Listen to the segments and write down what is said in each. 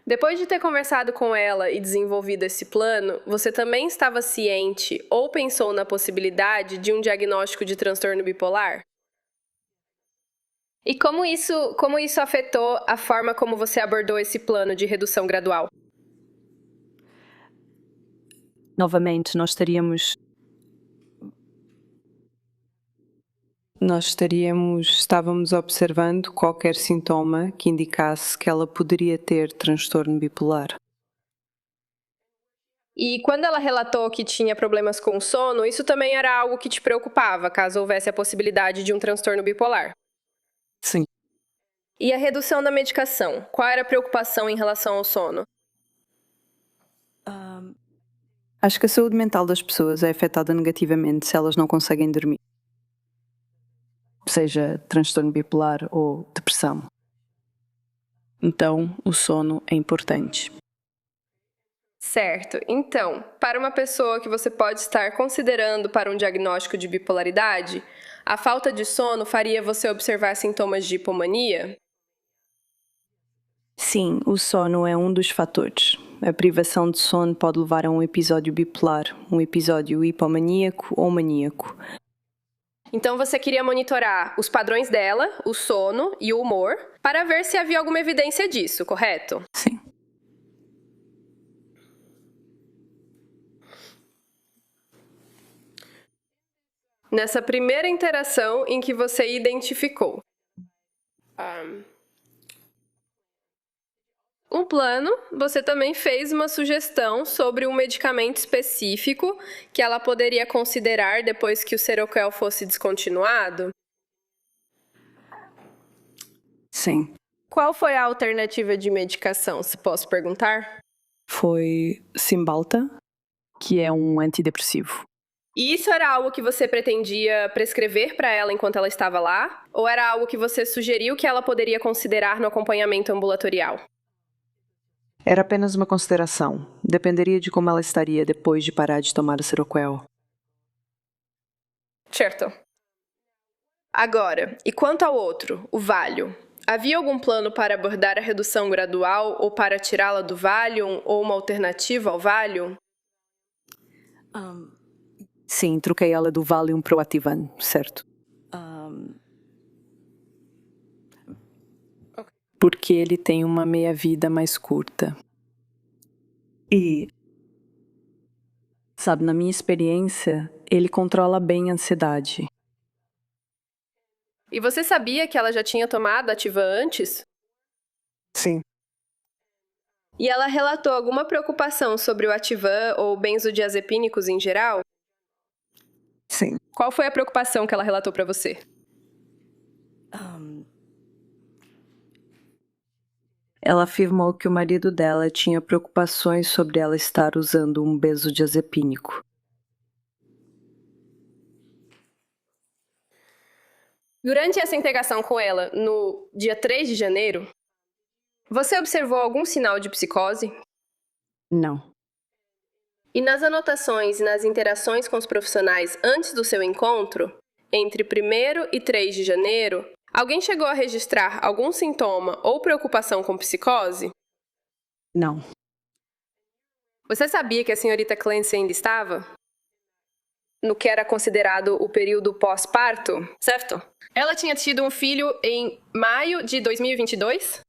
Depois de ter conversado com ela e desenvolvido esse plano, você também estava ciente ou pensou na possibilidade de um diagnóstico de transtorno bipolar? E como isso afetou a forma como você abordou esse plano de redução gradual? Novamente, estávamos observando qualquer sintoma que indicasse que ela poderia ter transtorno bipolar. E quando ela relatou que tinha problemas com o sono, isso também era algo que te preocupava, caso houvesse a possibilidade de um transtorno bipolar? Sim. E a redução da medicação? Qual era a preocupação em relação ao sono? Acho que a saúde mental das pessoas é afetada negativamente se elas não conseguem dormir, seja transtorno bipolar ou depressão. Então, o sono é importante. Certo. Então, para uma pessoa que você pode estar considerando para um diagnóstico de bipolaridade, a falta de sono faria você observar sintomas de hipomania? Sim, o sono é um dos fatores. A privação de sono pode levar a um episódio bipolar, um episódio hipomaníaco ou maníaco. Então você queria monitorar os padrões dela, o sono e o humor, para ver se havia alguma evidência disso, correto? Sim. Nessa primeira interação em que você identificou um plano, você também fez uma sugestão sobre um medicamento específico que ela poderia considerar depois que o Seroquel fosse descontinuado? Sim. Qual foi a alternativa de medicação, se posso perguntar? Foi Cymbalta, que é um antidepressivo. E isso era algo que você pretendia prescrever para ela enquanto ela estava lá? Ou era algo que você sugeriu que ela poderia considerar no acompanhamento ambulatorial? Era apenas uma consideração. Dependeria de como ela estaria depois de parar de tomar o Seroquel. Certo. Agora, e quanto ao outro, o Valium? Havia algum plano para abordar a redução gradual ou para tirá-la do Valium ou uma alternativa ao Valium? Sim, troquei ela do Valium para o Ativan, certo. Porque ele tem uma meia-vida mais curta. E, sabe, na minha experiência, ele controla bem a ansiedade. E você sabia que ela já tinha tomado Ativan antes? Sim. E ela relatou alguma preocupação sobre o Ativan ou benzodiazepínicos em geral? Sim. Qual foi a preocupação que ela relatou para você? Ela afirmou que o marido dela tinha preocupações sobre ela estar usando um benzodiazepínico. Durante essa integração com ela, no dia 3 de janeiro, você observou algum sinal de psicose? Não. E nas anotações e nas interações com os profissionais antes do seu encontro, entre 1º e 3 de janeiro, alguém chegou a registrar algum sintoma ou preocupação com psicose? Não. Você sabia que a senhorita Clancy ainda estava no que era considerado o período pós-parto, certo? Ela tinha tido um filho em maio de 2022?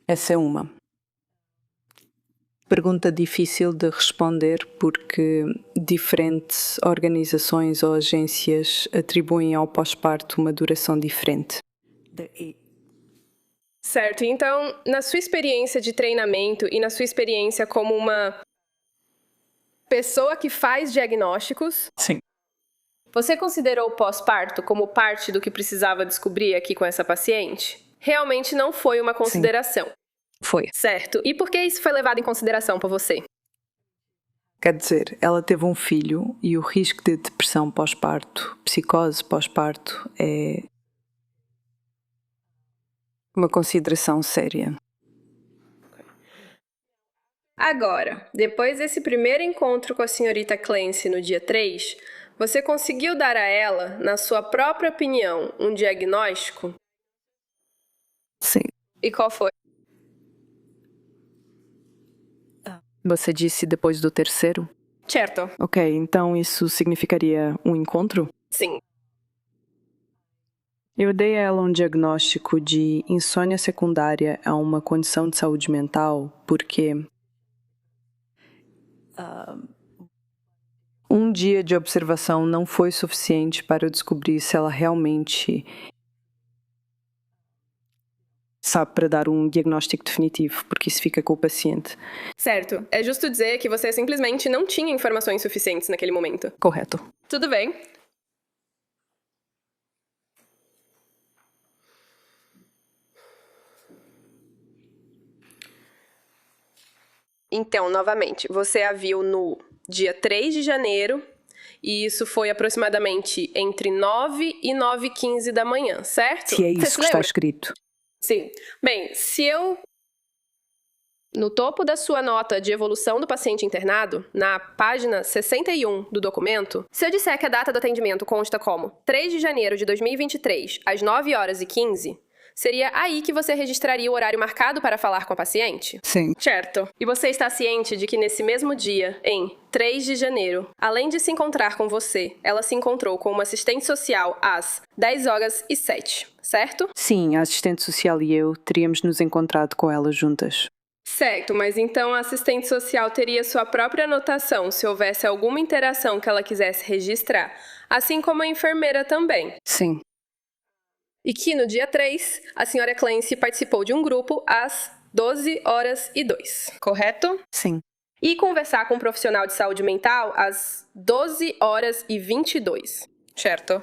Essa é uma pergunta difícil de responder porque diferentes organizações ou agências atribuem ao pós-parto uma duração diferente. Certo, então, na sua experiência de treinamento e na sua experiência como uma pessoa que faz diagnósticos, Sim. você considerou o pós-parto como parte do que precisava descobrir aqui com essa paciente? Realmente não foi uma consideração. Foi. Certo. E por que isso foi levado em consideração por você? Quer dizer, ela teve um filho e o risco de depressão pós-parto, psicose pós-parto, é uma consideração séria. Agora, depois desse primeiro encontro com a senhorita Clancy no dia 3, você conseguiu dar a ela, na sua própria opinião, um diagnóstico? Sim. E qual foi? Você disse depois do terceiro? Certo. Ok, então isso significaria um encontro? Sim. Eu dei a ela um diagnóstico de insônia secundária a uma condição de saúde mental porque um dia de observação não foi suficiente para eu descobrir se ela realmente sabe para dar um diagnóstico definitivo, porque isso fica com o paciente. Certo. É justo dizer que você simplesmente não tinha informações suficientes naquele momento. Correto. Tudo bem. Então, novamente, você a viu no dia 3 de janeiro, e isso foi aproximadamente entre 9 e 9h15 da manhã, certo? Se é Você isso se que está lembra? escrito. Sim. Bem, se eu... No topo da sua nota de evolução do paciente internado, na página 61 do documento, se eu disser que a data do atendimento consta como 3 de janeiro de 2023, às 9h15, seria aí que você registraria o horário marcado para falar com a paciente? Sim. Certo. E você está ciente de que nesse mesmo dia, em 3 de janeiro, além de se encontrar com você, ela se encontrou com uma assistente social às 10h07, certo? Sim, a assistente social e eu teríamos nos encontrado com ela juntas. Certo, mas então a assistente social teria sua própria anotação se houvesse alguma interação que ela quisesse registrar, assim como a enfermeira também. Sim. E que no dia 3, a senhora Clancy participou de um grupo às 12h02, correto? Sim. E conversar com um profissional de saúde mental às 12h22, certo?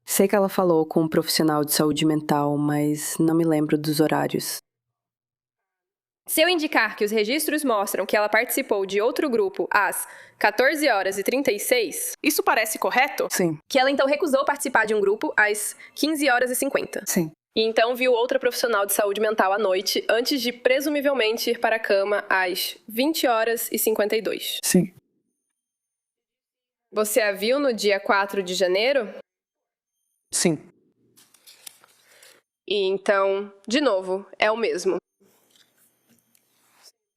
Sei que ela falou com um profissional de saúde mental, mas não me lembro dos horários. Se eu indicar que os registros mostram que ela participou de outro grupo às 14h36, isso parece correto? Sim. Que ela então recusou participar de um grupo às 15h50. Sim. E então viu outra profissional de saúde mental à noite, antes de presumivelmente ir para a cama às 20h52. Sim. Você a viu no dia 4 de janeiro? Sim. E então, de novo, é o mesmo.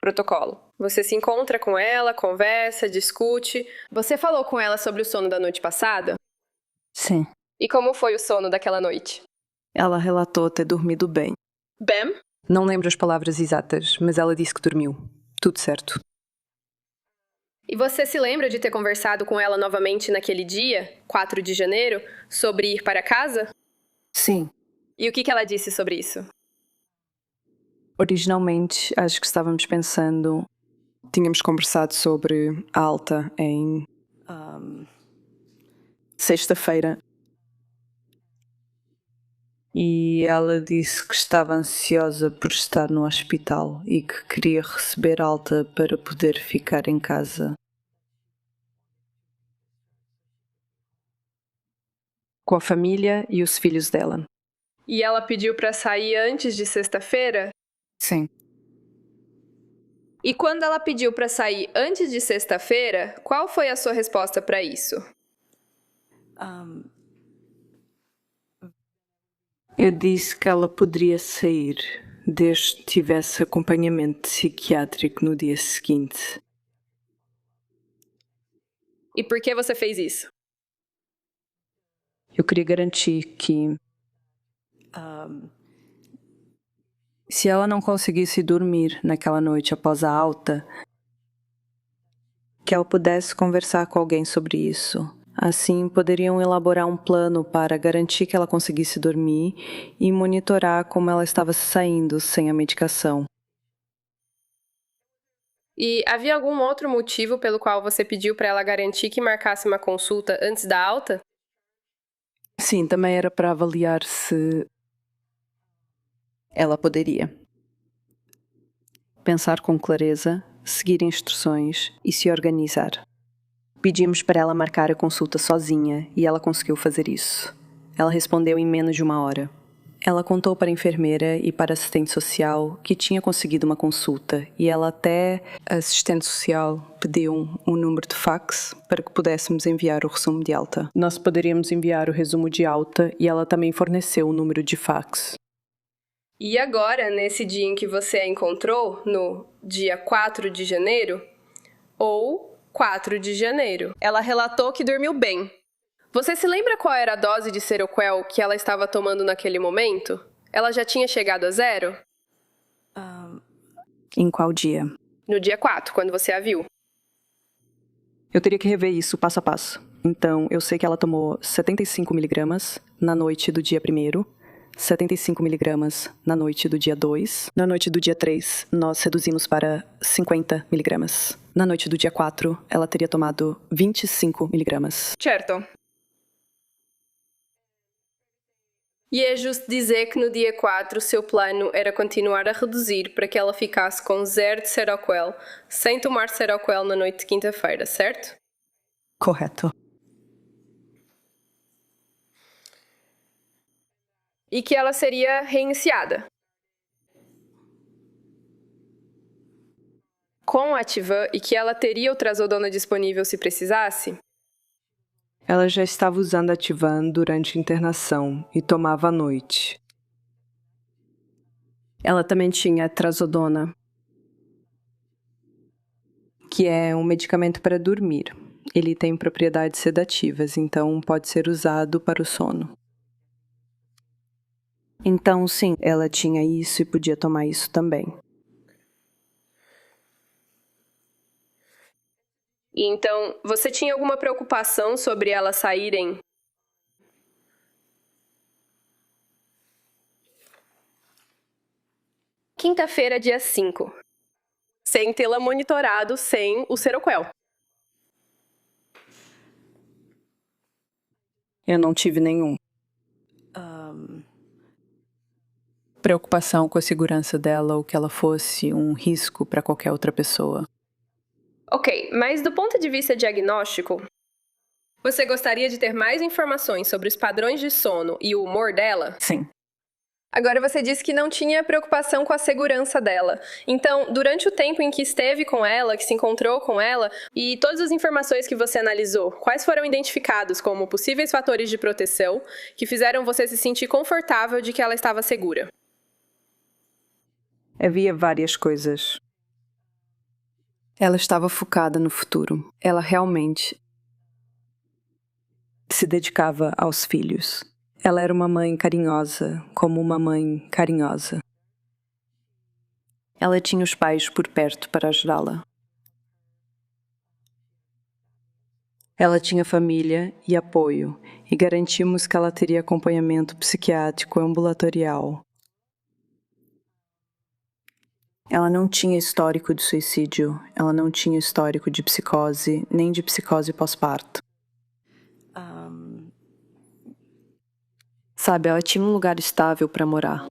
Protocolo. Você se encontra com ela, conversa, discute. Você falou com ela sobre o sono da noite passada? Sim. E como foi o sono daquela noite? Ela relatou ter dormido bem. Bem? Não lembro as palavras exatas, mas ela disse que dormiu. Tudo certo. E você se lembra de ter conversado com ela novamente naquele dia, 4 de janeiro, sobre ir para casa? Sim. E o que ela disse sobre isso? Originalmente, acho que estávamos pensando... Tínhamos conversado sobre a alta em... sexta-feira. E ela disse que estava ansiosa por estar no hospital e que queria receber alta para poder ficar em casa. Com a família e os filhos dela. E ela pediu para sair antes de sexta-feira? Sim. E quando ela pediu para sair antes de sexta-feira, qual foi a sua resposta para isso? Eu disse que ela poderia sair desde que tivesse acompanhamento psiquiátrico no dia seguinte. E por que você fez isso? Eu queria garantir que se ela não conseguisse dormir naquela noite após a alta, que ela pudesse conversar com alguém sobre isso. Assim, poderiam elaborar um plano para garantir que ela conseguisse dormir e monitorar como ela estava se saindo sem a medicação. E havia algum outro motivo pelo qual você pediu para ela garantir que marcasse uma consulta antes da alta? Sim, também era para avaliar se ela poderia pensar com clareza, seguir instruções e se organizar. Pedimos para ela marcar a consulta sozinha e ela conseguiu fazer isso. Ela respondeu em menos de 1 hora. Ela contou para a enfermeira e para a assistente social que tinha conseguido uma consulta e ela até, a assistente social, pediu um número de fax para que pudéssemos enviar o resumo de alta. Nós poderíamos enviar o resumo de alta e ela também forneceu o número de fax. E agora, nesse dia em que você a encontrou, no dia 4 de janeiro, ou 4 de janeiro, ela relatou que dormiu bem. Você se lembra qual era a dose de Seroquel que ela estava tomando naquele momento? Ela já tinha chegado a 0? Em qual dia? No dia 4, quando você a viu. Eu teria que rever isso passo a passo. Então, eu sei que ela tomou 75 miligramas na noite do dia 1º, 75 miligramas na noite do dia 2. Na noite do dia 3, nós reduzimos para 50 miligramas. Na noite do dia 4, ela teria tomado 25 miligramas. Certo. E é justo dizer que no dia 4 o seu plano era continuar a reduzir para que ela ficasse com 0 de Seroquel, sem tomar Seroquel na noite de quinta-feira, certo? Correto. E que ela seria reiniciada. Com a Ativan e que ela teria o Trazodona disponível se precisasse? Ela já estava usando Ativan durante a internação e tomava à noite. Ela também tinha Trazodona, que é um medicamento para dormir. Ele tem propriedades sedativas, então pode ser usado para o sono. Então, sim, ela tinha isso e podia tomar isso também. E então, você tinha alguma preocupação sobre elas saírem? Quinta-feira, dia 5. Sem tê-la monitorado sem o Seroquel. Eu não tive nenhum. Preocupação com a segurança dela ou que ela fosse um risco para qualquer outra pessoa. Ok, mas do ponto de vista diagnóstico, você gostaria de ter mais informações sobre os padrões de sono e o humor dela? Sim. Agora você disse que não tinha preocupação com a segurança dela. Então, durante o tempo em que esteve com ela, que se encontrou com ela, e todas as informações que você analisou, quais foram identificados como possíveis fatores de proteção que fizeram você se sentir confortável de que ela estava segura? Havia várias coisas. Ela estava focada no futuro. Ela realmente se dedicava aos filhos. Ela era uma mãe carinhosa, como uma mãe carinhosa. Ela tinha os pais por perto para ajudá-la. Ela tinha família e apoio, e garantimos que ela teria acompanhamento psiquiátrico ambulatorial. Ela não tinha histórico de suicídio, ela não tinha histórico de psicose, nem de psicose pós-parto. Sabe, ela tinha um lugar estável para morar.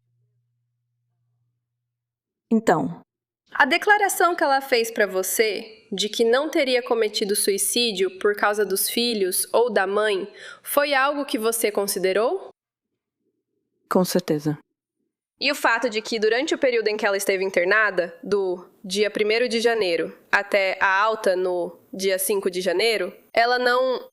Então, a declaração que ela fez para você de que não teria cometido suicídio por causa dos filhos ou da mãe foi algo que você considerou? Com certeza. E o fato de que durante o período em que ela esteve internada, do dia 1º de janeiro até a alta no dia 5 de janeiro, ela não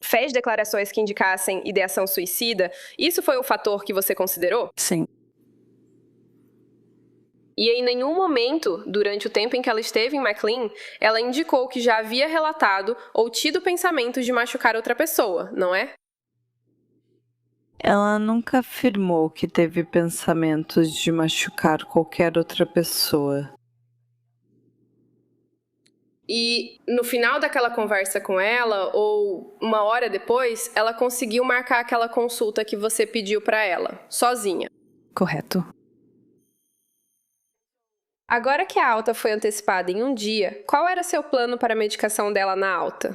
fez declarações que indicassem ideação suicida, isso foi o fator que você considerou? Sim. E em nenhum momento, durante o tempo em que ela esteve em McLean, ela indicou que já havia relatado ou tido pensamentos de machucar outra pessoa, não é? Ela nunca afirmou que teve pensamentos de machucar qualquer outra pessoa. E no final daquela conversa com ela, ou uma hora depois, ela conseguiu marcar aquela consulta que você pediu para ela, sozinha. Correto. Agora que a alta foi antecipada em um dia, qual era seu plano para a medicação dela na alta?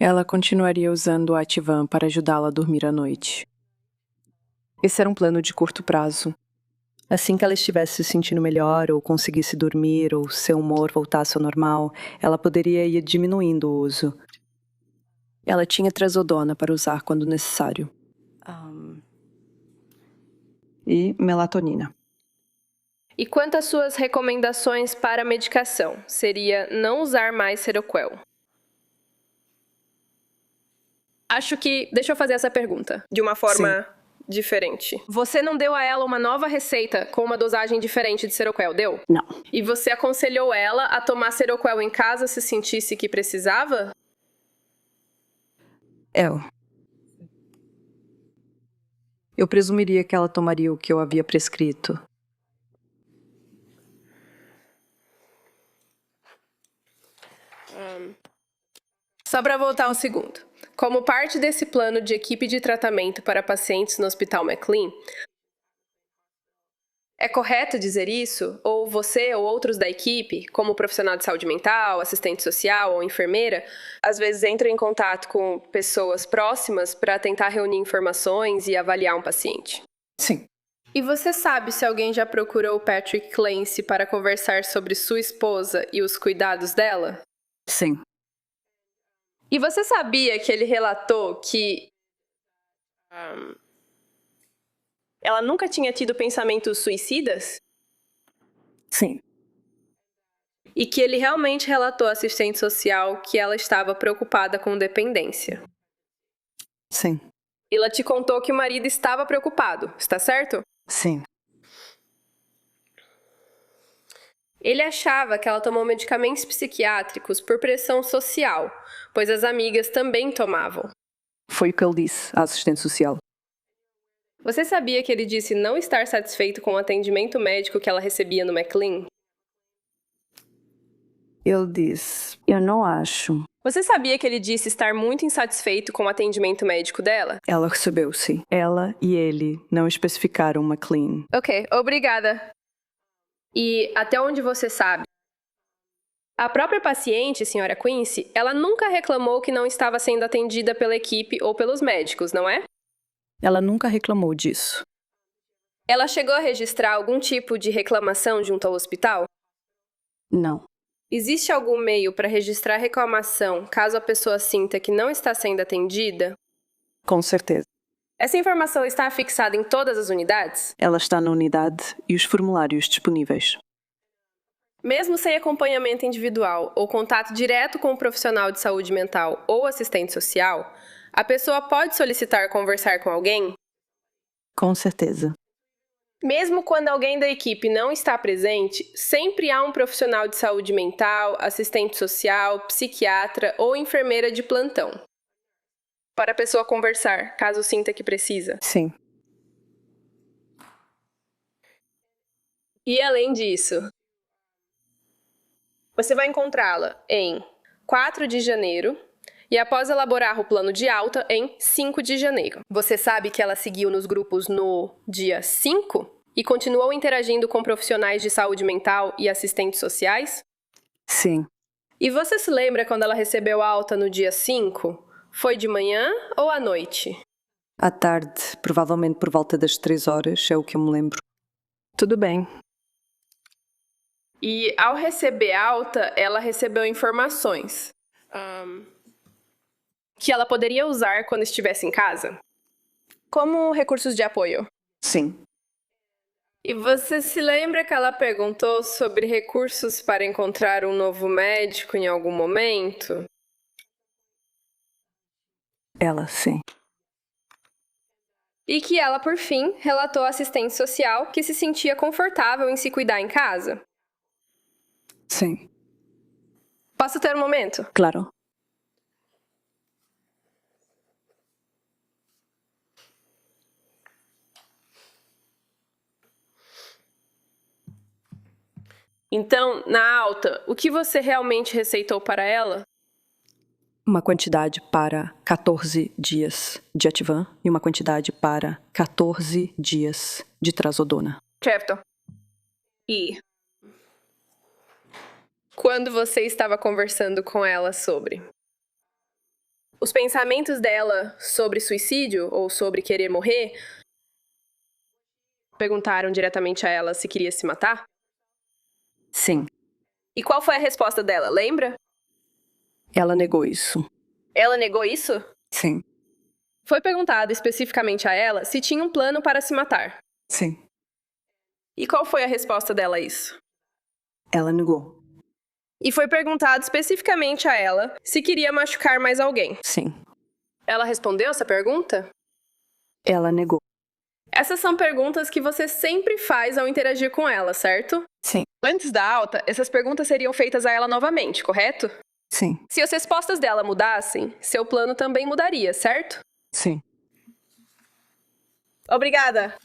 Ela continuaria usando o Ativan para ajudá-la a dormir à noite. Esse era um plano de curto prazo. Assim que ela estivesse se sentindo melhor, ou conseguisse dormir, ou seu humor voltasse ao normal, ela poderia ir diminuindo o uso. Ela tinha Trazodona para usar quando necessário. E melatonina. E quanto às suas recomendações para a medicação, seria não usar mais Seroquel? Acho que... Deixa eu fazer essa pergunta de uma forma diferente. Você não deu a ela uma nova receita com uma dosagem diferente de Seroquel, deu? Não. E você aconselhou ela a tomar Seroquel em casa se sentisse que precisava? Eu presumiria que ela tomaria o que eu havia prescrito. Só para voltar um segundo. Como parte desse plano de equipe de tratamento para pacientes no Hospital McLean, é correto dizer isso? Ou você ou outros da equipe, como profissional de saúde mental, assistente social ou enfermeira, às vezes entram em contato com pessoas próximas para tentar reunir informações e avaliar um paciente? Sim. E você sabe se alguém já procurou o Patrick Clancy para conversar sobre sua esposa e os cuidados dela? Sim. E você sabia que ele relatou que ela nunca tinha tido pensamentos suicidas? Sim. E que ele realmente relatou à assistente social que ela estava preocupada com dependência? Sim. E ela te contou que o marido estava preocupado, está certo? Sim. Ele achava que ela tomou medicamentos psiquiátricos por pressão social, pois as amigas também tomavam. Foi o que ele disse à assistente social. Você sabia que ele disse não estar satisfeito com o atendimento médico que ela recebia no McLean? Ele disse, eu não acho. Você sabia que ele disse estar muito insatisfeito com o atendimento médico dela? Ela recebeu, sim. Ela e ele não especificaram McLean. Ok, obrigada. E até onde você sabe? A própria paciente, senhora Quincy, ela nunca reclamou que não estava sendo atendida pela equipe ou pelos médicos, não é? Ela nunca reclamou disso. Ela chegou a registrar algum tipo de reclamação junto ao hospital? Não. Existe algum meio para registrar reclamação caso a pessoa sinta que não está sendo atendida? Com certeza. Essa informação está fixada em todas as unidades? Ela está na unidade e os formulários disponíveis. Mesmo sem acompanhamento individual ou contato direto com o profissional de saúde mental ou assistente social, a pessoa pode solicitar conversar com alguém? Com certeza. Mesmo quando alguém da equipe não está presente, sempre há um profissional de saúde mental, assistente social, psiquiatra ou enfermeira de plantão para a pessoa conversar, caso sinta que precisa. Sim. E além disso, você vai encontrá-la em 4 de janeiro e após elaborar o plano de alta em 5 de janeiro. Você sabe que ela seguiu nos grupos no dia 5 e continuou interagindo com profissionais de saúde mental e assistentes sociais? Sim. E você se lembra quando ela recebeu alta no dia 5? Foi de manhã ou à noite? À tarde, provavelmente por volta das 3 horas, é o que eu me lembro. Tudo bem. E ao receber alta, ela recebeu informações que ela poderia usar quando estivesse em casa, como recursos de apoio. Sim. E você se lembra que ela perguntou sobre recursos para encontrar um novo médico em algum momento? Ela, sim. E que ela, por fim, relatou à assistente social que se sentia confortável em se cuidar em casa. Sim. Posso ter um momento? Claro. Então, na alta, o que você realmente receitou para ela? Uma quantidade para 14 dias de Ativan e uma quantidade para 14 dias de Trazodona. Certo. E quando você estava conversando com ela sobre os pensamentos dela sobre suicídio ou sobre querer morrer, perguntaram diretamente a ela se queria se matar? Sim. E qual foi a resposta dela, lembra? Ela negou isso. Ela negou isso? Sim. Foi perguntado especificamente a ela se tinha um plano para se matar. Sim. E qual foi a resposta dela a isso? Ela negou. E foi perguntado especificamente a ela se queria machucar mais alguém. Sim. Ela respondeu essa pergunta? Ela negou. Essas são perguntas que você sempre faz ao interagir com ela, certo? Sim. Antes da alta, essas perguntas seriam feitas a ela novamente, correto? Sim. Se as respostas dela mudassem, seu plano também mudaria, certo? Sim. Obrigada!